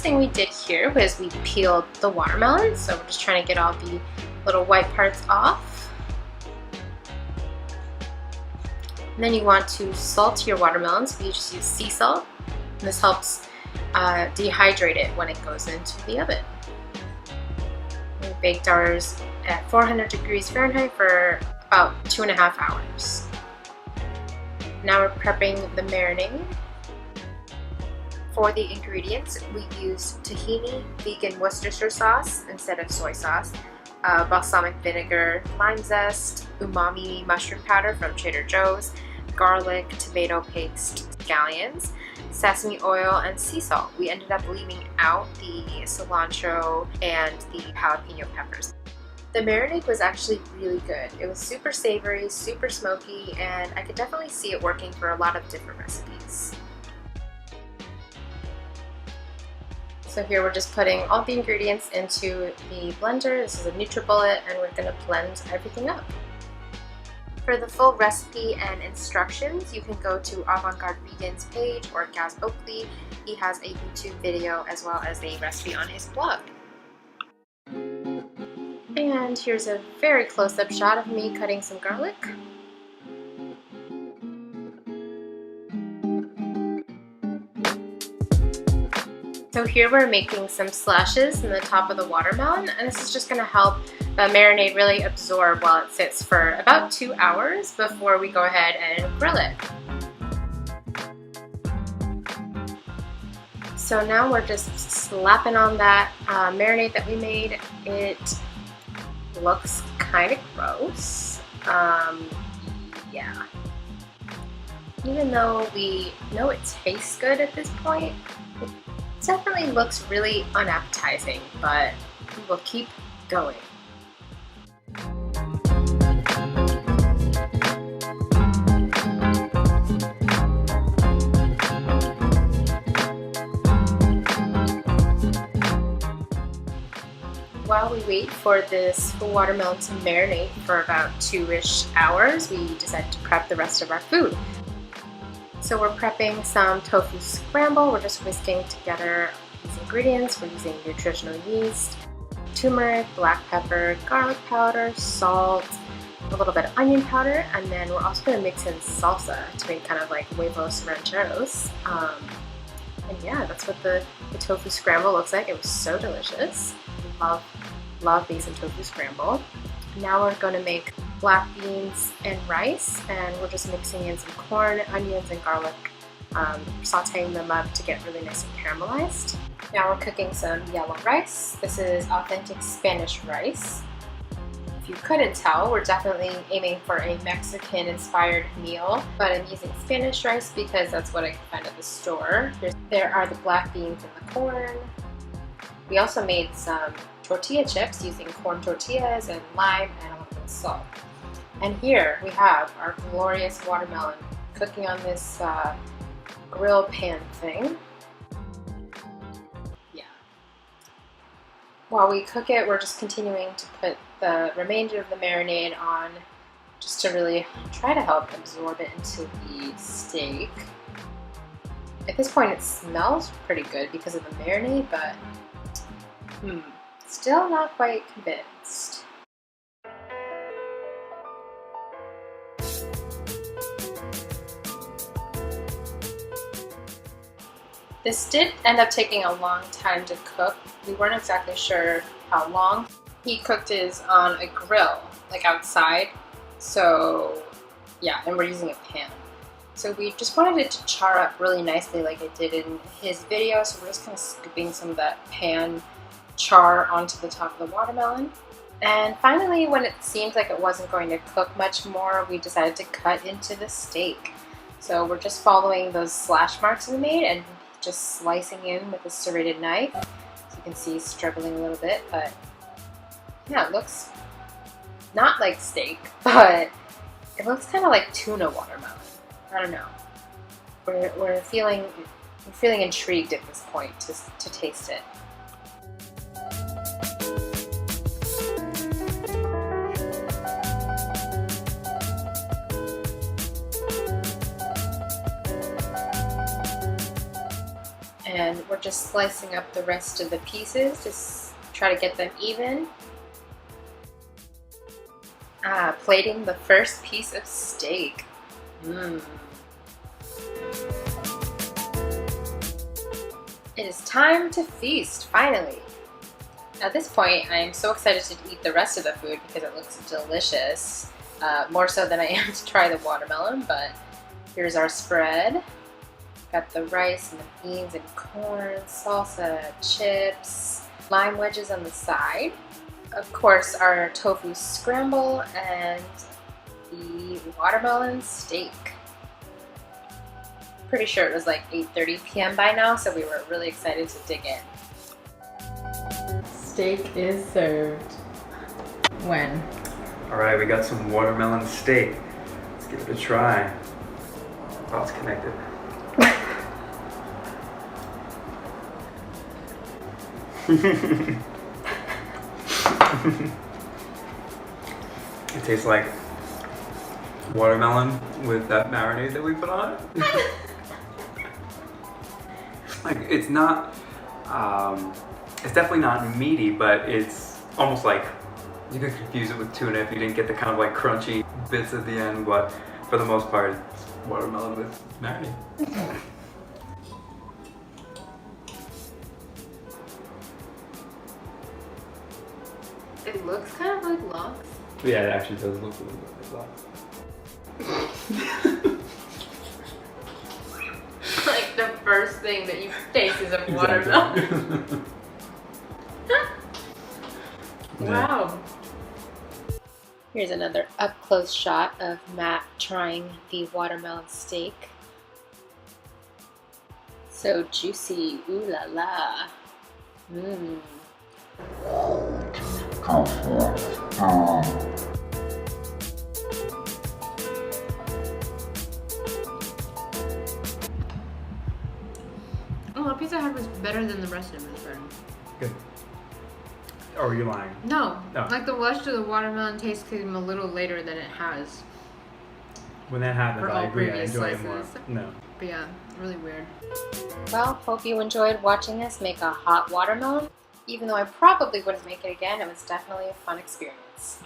thing we did here was we peeled the watermelon, so we're just trying to get all the little white parts off. And then you want to salt your watermelon, so you just use sea salt. And this helps dehydrate it when it goes into the oven. We baked ours at 400 degrees Fahrenheit for about 2.5 hours. Now we're prepping the marinade. For the ingredients, we used tahini, vegan Worcestershire sauce instead of soy sauce, balsamic vinegar, lime zest, umami mushroom powder from Trader Joe's, garlic, tomato paste, scallions, sesame oil, and sea salt. We ended up leaving out the cilantro and the jalapeno peppers. The marinade was actually really good. It was super savory, super smoky, and I could definitely see it working for a lot of different recipes. So here we're just putting all the ingredients into the blender. This is a NutriBullet, and we're going to blend everything up. For the full recipe and instructions, you can go to Avant-Garde Vegan's page or Gaz Oakley. He has a YouTube video as well as a recipe on his blog. And here's a very close-up shot of me cutting some garlic. So here we're making some slashes in the top of the watermelon, and this is just going to help the marinade really absorb while it sits for about 2 hours before we go ahead and grill it. So now we're just slapping on that marinade that we made. It looks kind of gross. Yeah. Even though we know it tastes good at this point, it definitely looks really unappetizing, but we will keep going. While we wait for this watermelon to marinate for about 2-ish hours, we decided to prep the rest of our food. So we're prepping some tofu scramble. We're just whisking together these ingredients. We're using nutritional yeast, turmeric, black pepper, garlic powder, salt, a little bit of onion powder, and then we're also going to mix in salsa to make kind of like huevos rancheros. And yeah, that's what the tofu scramble looks like. It was so delicious. Love beans and tofu scramble. Now we're going to make black beans and rice, and we're just mixing in some corn, onions, and garlic, sauteing them up to get really nice and caramelized. Now we're cooking some yellow rice. This is authentic Spanish rice. If you couldn't tell, we're definitely aiming for a Mexican-inspired meal, but I'm using Spanish rice because that's what I can find at the store. There are the black beans and the corn. We also made some tortilla chips using corn tortillas and lime and a little bit of salt. And here we have our glorious watermelon cooking on this grill pan thing. Yeah. While we cook it, we're just continuing to put the remainder of the marinade on just to really try to help absorb it into the steak. At this point it smells pretty good because of the marinade, but still not quite convinced. This did end up taking a long time to cook. We weren't exactly sure how long. He cooked his on a grill, like outside. So yeah, and we're using a pan. So we just wanted it to char up really nicely like it did in his video. So we're just kind of scooping some of that pan char onto the top of the watermelon. And finally, when it seemed like it wasn't going to cook much more, we decided to cut into the steak. So we're just following those slash marks we made and just slicing in with a serrated knife. So you can see he's struggling a little bit, but yeah, it looks not like steak, but it looks kind of like tuna watermelon. I don't know. We're feeling intrigued at this point to taste it. And we're just slicing up the rest of the pieces to try to get them even. Plating the first piece of steak. It is time to feast, finally. At this point, I am so excited to eat the rest of the food because it looks delicious. More so than I am to try the watermelon, but here's our spread. Got the rice and the beans and corn, salsa, chips, lime wedges on the side. Of course, our tofu scramble and the watermelon steak. Pretty sure it was like 8:30 p.m. by now, so we were really excited to dig in. Steak is served. When? Alright, we got some watermelon steak. Let's give it a try. Oh, it's connected. It tastes like watermelon with that marinade that we put on it. Like, it's not, it's definitely not meaty, but it's almost like you could confuse it with tuna if you didn't get the kind of like crunchy bits at the end, but for the most part, it's watermelon with marinade. It looks kind of like lox. Yeah, it actually does look a little bit like that. Like the first thing that you taste is a watermelon. Exactly. Wow. Here's another up-close shot of Matt trying the watermelon steak. So juicy, ooh la la. Oh, the pizza hut was better than the rest of it. Good. Or are you lying? No, No. like the rest of the watermelon taste came a little later than it has. When that happens, For I all agree. I previous enjoy it more. slices. No. But yeah, really weird. Well, hope you enjoyed watching us make a hot watermelon. Even though I probably wouldn't make it again, it was definitely a fun experience.